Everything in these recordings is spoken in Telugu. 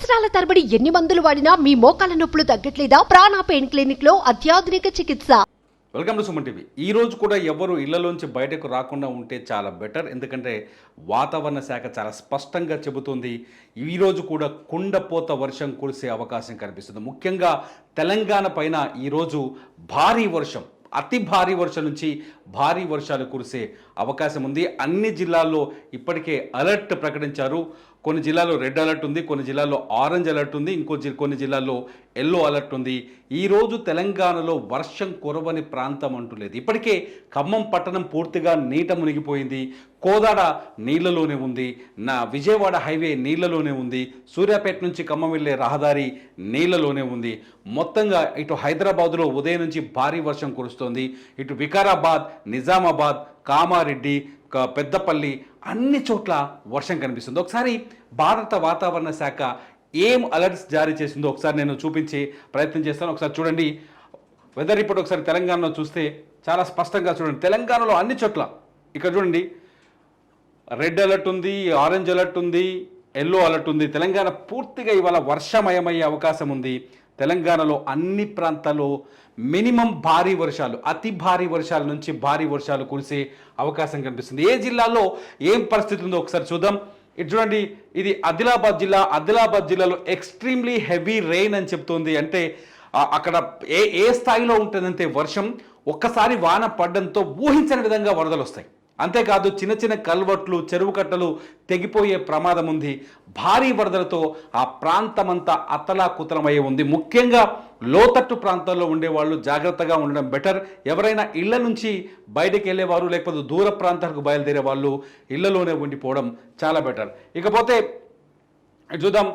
సంవత్సరాల తరబడి ఎన్ని మందులు వాడినా మీ మోకాల నొప్పులు తగ్గట్లేదా? ప్రాణ పెయిన్ క్లినిక్ లో అత్యాధునిక చికిత్స. Welcome to Suman TV. ఈ రోజు కూడా ఎవరు ఇళ్లలోంచి బయటకు రాకుండా ఉంటే చాలా బెటర్. ఎందుకంటే వాతావరణ శాఖ చాలా స్పష్టంగా చెబుతుంది, ఈ రోజు కూడా కుండపోత వర్షం కురిసే అవకాశం కనిపిస్తుంది. ముఖ్యంగా తెలంగాణ పైన ఈరోజు భారీ వర్షం, అతి భారీ వర్షం నుంచి భారీ వర్షాలు కురిసే అవకాశం ఉంది. అన్ని జిల్లాల్లో ఇప్పటికే అలర్ట్ ప్రకటించారు. కొన్ని జిల్లాల్లో రెడ్ అలర్ట్ ఉంది, కొన్ని జిల్లాల్లో ఆరెంజ్ అలర్ట్ ఉంది, కొన్ని జిల్లాల్లో ఎల్లో అలర్ట్ ఉంది. ఈరోజు తెలంగాణలో వర్షం కురవని ప్రాంతం అంటూ లేదు. ఇప్పటికే ఖమ్మం పట్టణం పూర్తిగా నీట మునిగిపోయింది. కోదాడ నీళ్లలోనే ఉంది, విజయవాడ హైవే నీళ్లలోనే ఉంది, సూర్యాపేట నుంచి ఖమ్మం వెళ్ళే రహదారి నీళ్లలోనే ఉంది. మొత్తంగా ఇటు హైదరాబాదులో ఉదయం నుంచి భారీ వర్షం కురుస్తోంది. ఇటు వికారాబాద్, నిజామాబాద్, కామారెడ్డి, పెద్దపల్లి అన్ని చోట్ల వర్షం కనిపిస్తుంది. ఒకసారి భారత వాతావరణ శాఖ ఏం అలర్ట్స్ జారీ చేసిందో ఒకసారి నేను చూపించే ప్రయత్నం చేస్తాను. ఒకసారి చూడండి వెదర్ రిపోర్ట్. ఒకసారి తెలంగాణలో చూస్తే చాలా స్పష్టంగా చూడండి. తెలంగాణలో అన్ని చోట్ల ఇక్కడ చూడండి, రెడ్ అలర్ట్ ఉంది, ఆరెంజ్ అలర్ట్ ఉంది, ఎల్లో అలర్ట్ ఉంది. తెలంగాణ పూర్తిగా ఇవాళ వర్షమయమయ్యే అవకాశం ఉంది. తెలంగాణలో అన్ని ప్రాంతాల్లో మినిమం భారీ వర్షాలు, అతి భారీ వర్షాల నుంచి భారీ వర్షాలు కురిసే అవకాశం కనిపిస్తుంది. ఏ జిల్లాలో ఏం పరిస్థితి ఉందో ఒకసారి చూద్దాం. ఇటు చూడండి, ఇది ఆదిలాబాద్ జిల్లా. ఆదిలాబాద్ జిల్లాలో ఎక్స్ట్రీమ్లీ హెవీ రెయిన్ అని చెప్తోంది. అంటే అక్కడ ఏ స్థాయిలో ఉంటుందంటే వర్షం ఒక్కసారి వాన పడడంతో ఊహించని విధంగా వరదలు వస్తాయి. అంతేకాదు చిన్న చిన్న కల్వర్ట్లు, చెరువు కట్టలు తెగిపోయే ప్రమాదం ఉంది. భారీ వరదలతో ఆ ప్రాంతమంతా అతలాకుతలమయ్యే ఉంది. ముఖ్యంగా లోతట్టు ప్రాంతాల్లో ఉండేవాళ్ళు జాగ్రత్తగా ఉండడం బెటర్. ఎవరైనా ఇళ్ల నుంచి బయటకు వెళ్ళేవారు, లేకపోతే దూర ప్రాంతాలకు బయలుదేరే వాళ్ళు ఇళ్లలోనే ఉండిపోవడం చాలా బెటర్. ఇకపోతే చూద్దాం,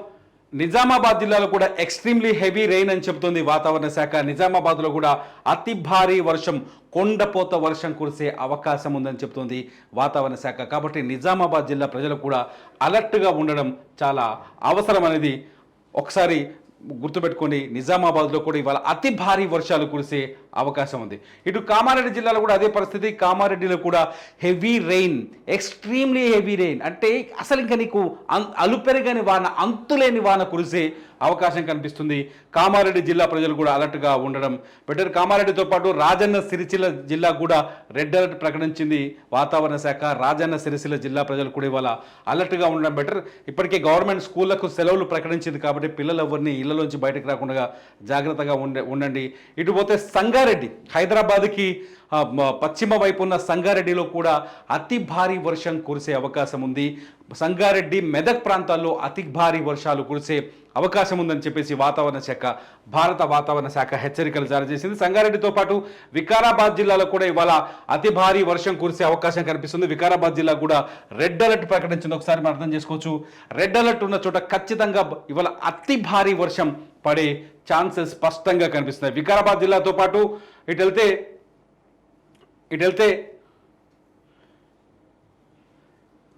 నిజామాబాద్ జిల్లాలో కూడా ఎక్స్ట్రీమ్లీ హెవీ రెయిన్ అని చెబుతుంది వాతావరణ శాఖ. నిజామాబాద్లో కూడా అతి భారీ వర్షం, కొండపోత వర్షం కురిసే అవకాశం ఉందని చెబుతుంది వాతావరణ శాఖ. కాబట్టి నిజామాబాద్ జిల్లా ప్రజలు కూడా అలర్ట్గా ఉండడం చాలా అవసరం అనేది ఒకసారి గుర్తుపెట్టుకోండి. నిజామాబాద్లో కూడా ఇవాళ అతి భారీ వర్షాలు కురిసే అవకాశం ఉంది. ఇటు కామారెడ్డి జిల్లాలో కూడా అదే పరిస్థితి. కామారెడ్డిలో కూడా heavy rain, extremely heavy rain, అంటే అసలు ఇంకా నీకు అలుపెరగని వాన, అంతులేని వాన కురిసే అవకాశం కనిపిస్తుంది. కామారెడ్డి జిల్లా ప్రజలు కూడా అలర్ట్గా ఉండడం బెటర్. కామారెడ్డితో పాటు రాజన్న సిరిసిల్ల జిల్లా కూడా రెడ్ అలర్ట్ ప్రకటించింది వాతావరణ శాఖ. రాజన్న సిరిసిల్ల జిల్లా ప్రజలు కూడా ఇవాళ అలర్ట్గా ఉండడం బెటర్. ఇప్పటికే గవర్నమెంట్ స్కూళ్లకు సెలవులు ప్రకటించింది కాబట్టి పిల్లలు ఎవరిని ఇళ్లలోంచి బయటకు రాకుండా జాగ్రత్తగా ఉండండి. ఇటు పోతే సంగారెడ్డి, హైదరాబాద్కి పశ్చిమ వైపు ఉన్న సంగారెడ్డిలో కూడా అతి భారీ వర్షం కురిసే అవకాశం ఉంది. సంగారెడ్డి, మెదక్ ప్రాంతాల్లో అతి భారీ వర్షాలు కురిసే అవకాశం ఉందని చెప్పేసి భారత వాతావరణ శాఖ హెచ్చరికలు జారీ చేసింది. సంగారెడ్డితో పాటు వికారాబాద్ జిల్లాలో కూడా ఇవాళ అతి భారీ వర్షం కురిసే అవకాశం కనిపిస్తుంది. వికారాబాద్ జిల్లా కూడా రెడ్ అలర్ట్ ప్రకటించింది. ఒకసారి మనం అర్థం చేసుకోవచ్చు. రెడ్ అలర్ట్ ఉన్న చోట ఖచ్చితంగా ఇవాళ అతి భారీ వర్షం పడే ఛాన్సెస్ స్పష్టంగా కనిపిస్తున్నాయి. వికారాబాద్ జిల్లాతో పాటు ఇటు వెళ్తే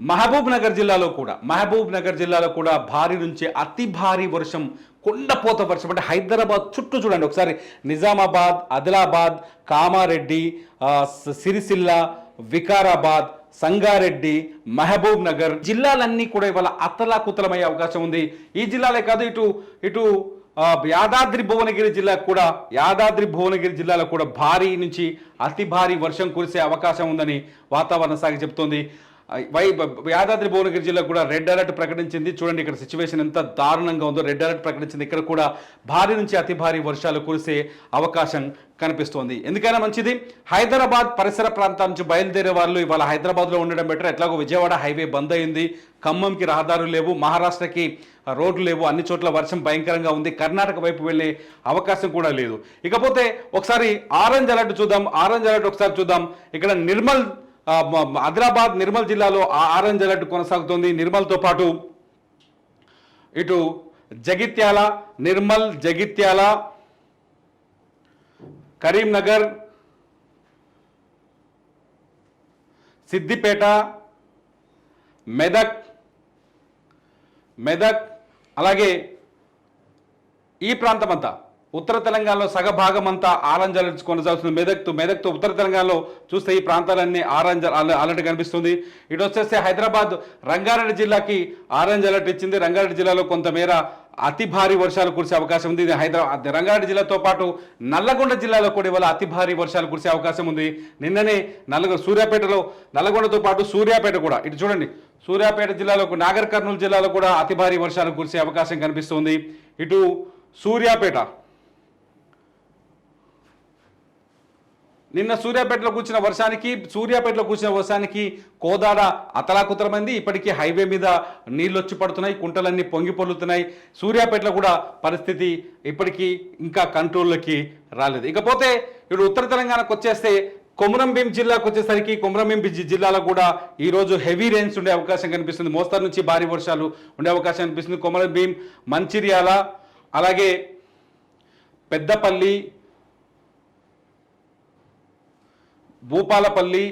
మహబూబ్ నగర్ జిల్లాలో కూడా భారీ నుంచి అతి భారీ వర్షం, కొండపోత వర్షం. అంటే హైదరాబాద్ చుట్టూ చూడండి ఒకసారి, నిజామాబాద్, ఆదిలాబాద్, కామారెడ్డి, సిరిసిల్ల, వికారాబాద్, సంగారెడ్డి, మహబూబ్ నగర్ జిల్లాలన్నీ కూడా ఇవాళ అతలాకుతలమయ్యే అవకాశం ఉంది. ఈ జిల్లాలే కాదు, ఇటు యాదాద్రి భువనగిరి జిల్లాలో కూడా భారీ నుంచి అతి భారీ వర్షం కురిసే అవకాశం ఉందని వాతావరణ శాఖ చెబుతోంది. యాదాద్రి భువనగిరి జిల్లా కూడా రెడ్ అలర్ట్ ప్రకటించింది. చూడండి ఇక్కడ సిచ్యువేషన్ ఎంత దారుణంగా ఉందో. రెడ్ అలర్ట్ ప్రకటించింది. ఇక్కడ కూడా భారీ నుంచి అతి భారీ వర్షాలు కురిసే అవకాశం కనిపిస్తోంది. ఎందుకైనా మంచిది, హైదరాబాద్ పరిసర ప్రాంతాల నుంచి బయలుదేరే వాళ్ళు ఇవాళ హైదరాబాద్లో ఉండడం బెటర్. ఎట్లాగో విజయవాడ హైవే బంద్ అయింది, ఖమ్మంకి రహదారులు లేవు, మహారాష్ట్రకి రోడ్లు లేవు, అన్ని చోట్ల వర్షం భయంకరంగా ఉంది. కర్ణాటక వైపు వెళ్ళే అవకాశం కూడా లేదు. ఇకపోతే ఒకసారి ఆరెంజ్ అలర్ట్ చూద్దాం. ఇక్కడ ఆదిలాబాద్, నిర్మల్ జిల్లాలో ఆరెంజ్ అలర్ట్ కొనసాగుతోంది. నిర్మల్తో పాటు ఇటు జగిత్యాల, కరీంనగర్, సిద్దిపేట, మెదక్ అలాగే ఈ ప్రాంతమంతా ఉత్తర తెలంగాణలో సగభాగం అంతా ఆరెంజ్ అలర్ట్ కొనసాగుతుంది. మెదక్తో ఉత్తర తెలంగాణలో చూస్తే ఈ ప్రాంతాలన్నీ ఆరెంజ్ అలర్ట్ కనిపిస్తుంది. ఇటు వచ్చేస్తే హైదరాబాద్, రంగారెడ్డి జిల్లాకి ఆరెంజ్ అలర్ట్ ఇచ్చింది. రంగారెడ్డి జిల్లాలో కొంతమేర అతి భారీ వర్షాలు కురిసే అవకాశం ఉంది. ఇది హైదరాబాద్ రంగారెడ్డి జిల్లాతో పాటు నల్లగొండ జిల్లాలో కూడా ఇవాళ అతి భారీ వర్షాలు కురిసే అవకాశం ఉంది. నిన్ననే సూర్యాపేటలో నల్లగొండతో పాటు సూర్యాపేట కూడా ఇటు చూడండి, సూర్యాపేట జిల్లాలో నాగర్ కర్నూలు జిల్లాలో కూడా అతి భారీ వర్షాలు కురిసే అవకాశం కనిపిస్తుంది. ఇటు సూర్యాపేట నిన్న సూర్యాపేటలో కూర్చున్న వర్షానికి కోదాడ అతలాకుతలమైంది. ఇప్పటికీ హైవే మీద నీళ్ళు వచ్చి పడుతున్నాయి, కుంటలన్నీ పొంగి పొర్లుతున్నాయి. సూర్యాపేటలో కూడా పరిస్థితి ఇప్పటికీ ఇంకా కంట్రోల్లోకి రాలేదు. ఇకపోతే ఇప్పుడు ఉత్తర తెలంగాణకు వచ్చేస్తే కొమరంభీం జిల్లాకు వచ్చేసరికి కొమరంభీం జిల్లాలో కూడా ఈరోజు హెవీ రెయిన్స్ ఉండే అవకాశం కనిపిస్తుంది. మోస్తరు నుంచి భారీ వర్షాలు ఉండే అవకాశం కనిపిస్తుంది. కొమరంభీం, మంచిర్యాల, అలాగే పెద్దపల్లి, భూపాలపల్లి,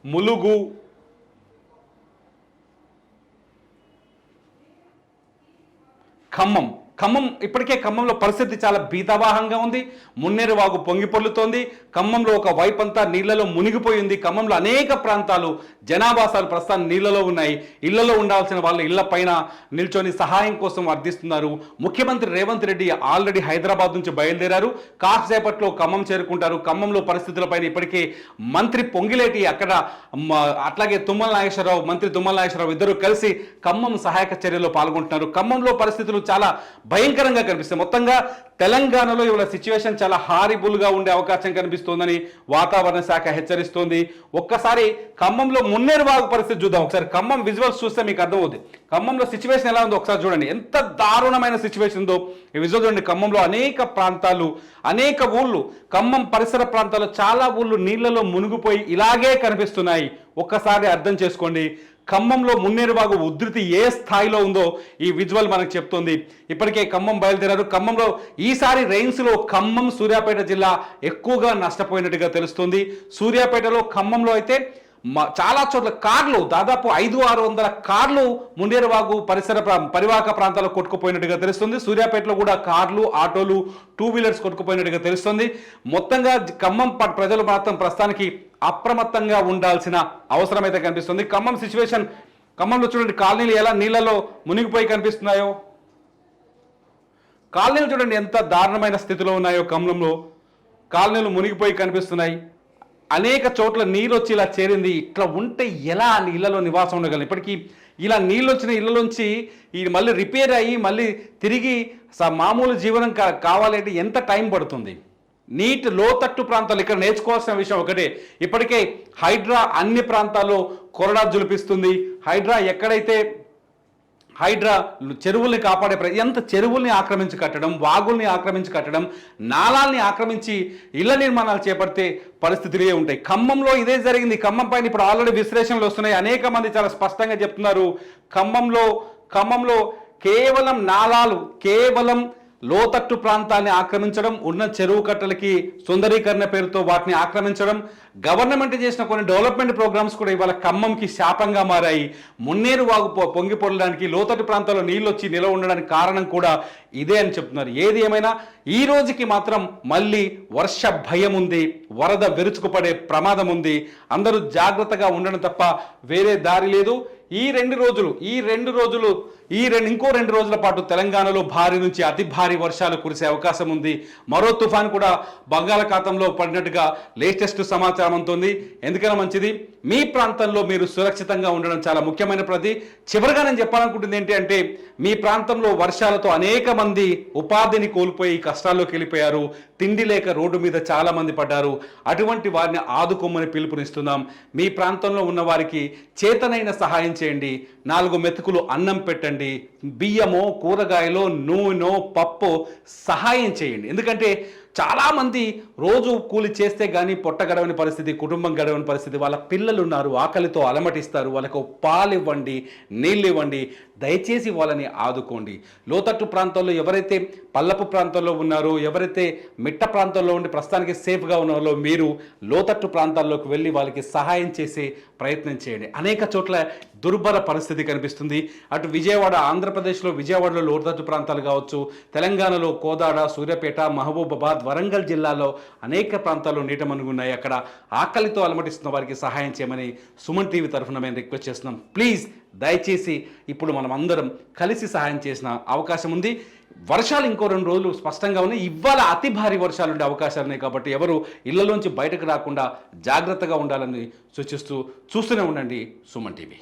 ములుగు, ఖమ్మం ఇప్పటికే ఖమ్మంలో పరిస్థితి చాలా భీతావహంగా ఉంది. మున్నేరు వాగు పొంగి పొర్లుతోంది. ఖమ్మంలో ఒక వైపు అంతా నీళ్లలో మునిగిపోయింది. ఖమ్మంలో అనేక ప్రాంతాలు జనావాసాలు ప్రస్తుతం నీళ్లలో ఉన్నాయి. ఇళ్లలో ఉండాల్సిన వాళ్ళ ఇళ్ల పైన నిల్చొని సహాయం కోసం అర్థిస్తున్నారు. ముఖ్యమంత్రి రేవంత్ రెడ్డి ఆల్రెడీ హైదరాబాద్ నుంచి బయలుదేరారు. కాసేపట్లో ఖమ్మం చేరుకుంటారు. ఖమ్మంలో పరిస్థితులపైన ఇప్పటికే మంత్రి పొంగిలేటి అక్కడ అట్లాగే మంత్రి తుమ్మల నాగేశ్వరరావు ఇద్దరు కలిసి ఖమ్మం సహాయక చర్యలో పాల్గొంటున్నారు. ఖమ్మంలో పరిస్థితులు చాలా భయంకరంగా కనిపిస్తాయి. మొత్తంగా తెలంగాణలో ఇవాళ సిచ్యువేషన్ చాలా హారిబుల్గా ఉండే అవకాశం కనిపిస్తోందని వాతావరణ శాఖ హెచ్చరిస్తోంది. ఒక్కసారి ఖమ్మంలో మున్నేరు వాగు పరిస్థితి చూద్దాం. ఒకసారి ఖమ్మం విజువల్స్ చూస్తే మీకు అర్థమవుతుంది. ఖమ్మంలో సిచ్యువేషన్ ఎలా ఉందో ఒకసారి చూడండి. ఎంత దారుణమైన సిచ్యువేషన్ ఉందో ఈ విజువల్ చూడండి. ఖమ్మంలో అనేక ప్రాంతాలు, అనేక ఊళ్ళు, ఖమ్మం పరిసర ప్రాంతాల్లో చాలా ఊళ్ళు నీళ్లలో మునిగిపోయి ఇలాగే కనిపిస్తున్నాయి. ఒక్కసారి అర్థం చేసుకోండి. ఖమ్మంలో మున్నేరువాగు ఉధృతి ఏ స్థాయిలో ఉందో ఈ విజువల్ మనకు చెప్తుంది. ఇప్పటికే ఖమ్మం బయలుదేరారు. ఖమ్మంలో ఈసారి రెయిన్స్లో ఖమ్మం, సూర్యాపేట జిల్లా ఎక్కువగా నష్టపోయినట్టుగా తెలుస్తుంది. సూర్యాపేటలో, ఖమ్మంలో అయితే చాలా చోట్ల కార్లు, దాదాపు 500-600 కార్లు మున్నేరువాగు పరివాహక ప్రాంతాల్లో కొట్టుకుపోయినట్టుగా తెలుస్తుంది. సూర్యాపేటలో కూడా కార్లు, ఆటోలు, 2 వీలర్స్ కొట్టుకుపోయినట్టుగా తెలుస్తుంది. మొత్తంగా ఖమ్మం ప్రజలు మాత్రం ప్రస్తుతానికి అప్రమత్తంగా ఉండాల్సిన అవసరం అయితే కనిపిస్తుంది. ఖమ్మం సిచ్యువేషన్, ఖమ్మంలో చూడండి కాలనీలు ఎలా నీళ్లలో మునిగిపోయి కనిపిస్తున్నాయో. కాలనీలు చూడండి ఎంత దారుణమైన స్థితిలో ఉన్నాయో. ఖమ్మంలో కాలనీలు మునిగిపోయి కనిపిస్తున్నాయి. అనేక చోట్ల నీరు వచ్చి ఇలా చేరింది. ఇట్లా ఉంటే ఎలా ఇళ్లలో నివాసం ఉండగలం? ఇప్పటికీ ఇలా నీళ్ళు వచ్చిన ఇళ్లలోంచి ఇది మళ్ళీ రిపేర్ అయ్యి మళ్ళీ తిరిగి మామూలు జీవనం కావాలంటే ఎంత టైం పడుతుంది? నీటి లోతట్టు ప్రాంతాలు ఇక్కడ నేర్చుకోవాల్సిన విషయం ఒకటే. ఇప్పటికే హైడ్రా అన్ని ప్రాంతాల్లో కొరడా జులిపిస్తుంది. హైడ్రా చెరువుల్ని కాపాడే ఎంత చెరువుల్ని ఆక్రమించి కట్టడం, వాగుల్ని ఆక్రమించి కట్టడం, నాలాల్ని ఆక్రమించి ఇళ్ల నిర్మాణాలు చేపడితే పరిస్థితులే ఉంటాయి. ఖమ్మంలో ఇదే జరిగింది. ఖమ్మం పైన ఇప్పుడు ఆల్రెడీ విశ్లేషణలు వస్తున్నాయి. అనేక మంది చాలా స్పష్టంగా చెప్తున్నారు. ఖమ్మంలో కేవలం నాలాలు, కేవలం లోతట్టు ప్రాంతాన్ని ఆక్రమించడం, ఉన్న చెరువు కట్టలకి సుందరీకరణ పేరుతో వాటిని ఆక్రమించడం, గవర్నమెంట్ చేసిన కొన్ని డెవలప్మెంట్ ప్రోగ్రామ్స్ కూడా ఇవాళ ఖమ్మంకి శాపంగా మారాయి. మున్నేరు వాగు పొంగి పొరడానికి, లోతట్టు ప్రాంతాల్లో నీళ్ళు వచ్చి నిలవ ఉండడానికి కారణం కూడా ఇదే అని చెప్తున్నారు. ఏది ఏమైనా ఈ రోజుకి మాత్రం మళ్ళీ వర్ష భయం ఉంది, వరద విరుచుకుపడే ప్రమాదం ఉంది. అందరూ జాగ్రత్తగా ఉండడం తప్ప వేరే దారి లేదు. ఇంకో 2 రోజుల పాటు తెలంగాణలో భారీ నుంచి అతి భారీ వర్షాలు కురిసే అవకాశం ఉంది. మరో తుఫాన్ కూడా బంగాళాఖాతంలో పడినట్టుగా లేటెస్ట్ సమాచారం ఉంటుంది. ఎందుకైనా మంచిది మీ ప్రాంతంలో మీరు సురక్షితంగా ఉండడం చాలా ముఖ్యమైన ప్రతి. చివరిగా నేను చెప్పాలనుకుంటుంది ఏంటి అంటే, మీ ప్రాంతంలో వర్షాలతో అనేక మంది ఉపాధిని కోల్పోయి కష్టాల్లోకి వెళ్ళిపోయారు. తిండి లేక రోడ్డు మీద చాలా మంది పడ్డారు. అటువంటి వారిని ఆదుకోమని పిలుపునిస్తున్నాం. మీ ప్రాంతంలో ఉన్న వారికి చేతనైన సహాయం చేయండి. 4 మెతుకులు అన్నం పెట్టండి. బియ్యమో, కూరగాయలో, నూనె, పప్పు సహాయం చేయండి. ఎందుకంటే చాలామంది రోజు కూలి చేస్తే కానీ పొట్ట గడవని పరిస్థితి, కుటుంబం గడవని పరిస్థితి. వాళ్ళ పిల్లలు ఉన్నారు, ఆకలితో అలమటిస్తారు. వాళ్ళకు పాలు ఇవ్వండి, నీళ్ళు ఇవ్వండి. దయచేసి వాళ్ళని ఆదుకోండి. లోతట్టు ప్రాంతాల్లో ఎవరైతే పల్లపు ప్రాంతాల్లో ఉన్నారో, ఎవరైతే మిట్ట ప్రాంతాల్లో ఉండి ప్రస్తుతానికి సేఫ్గా ఉన్నారో, మీరు లోతట్టు ప్రాంతాల్లోకి వెళ్ళి వాళ్ళకి సహాయం చేసే ప్రయత్నం చేయండి. అనేక చోట్ల దుర్భర పరిస్థితి కనిపిస్తుంది. అటు విజయవాడ, ఆంధ్రప్రదేశ్లో విజయవాడలో లోతట్టు ప్రాంతాలు కావచ్చు, తెలంగాణలో కోదాడ, సూర్యాపేట, మహబూబాబాద్, వరంగల్ జిల్లాలో అనేక ప్రాంతాల్లో నీట మునుగున్నాయి. అక్కడ ఆకలితో అలమటిస్తున్న వారికి సహాయం చేయమని సుమన్ టీవీ తరఫున మేము రిక్వెస్ట్ చేస్తున్నాం. ప్లీజ్ దయచేసి ఇప్పుడు మనం అందరం కలిసి సహాయం చేసిన అవకాశం ఉంది. వర్షాలు ఇంకో 2 రోజులు స్పష్టంగా ఉన్నాయి. ఇవాళ అతి భారీ వర్షాలు ఉండే అవకాశాలు ఉన్నాయి కాబట్టి ఎవరు ఇళ్లలోంచి బయటకు రాకుండా జాగ్రత్తగా ఉండాలని సూచిస్తూ చూస్తూనే ఉండండి సుమన్ టీవీ.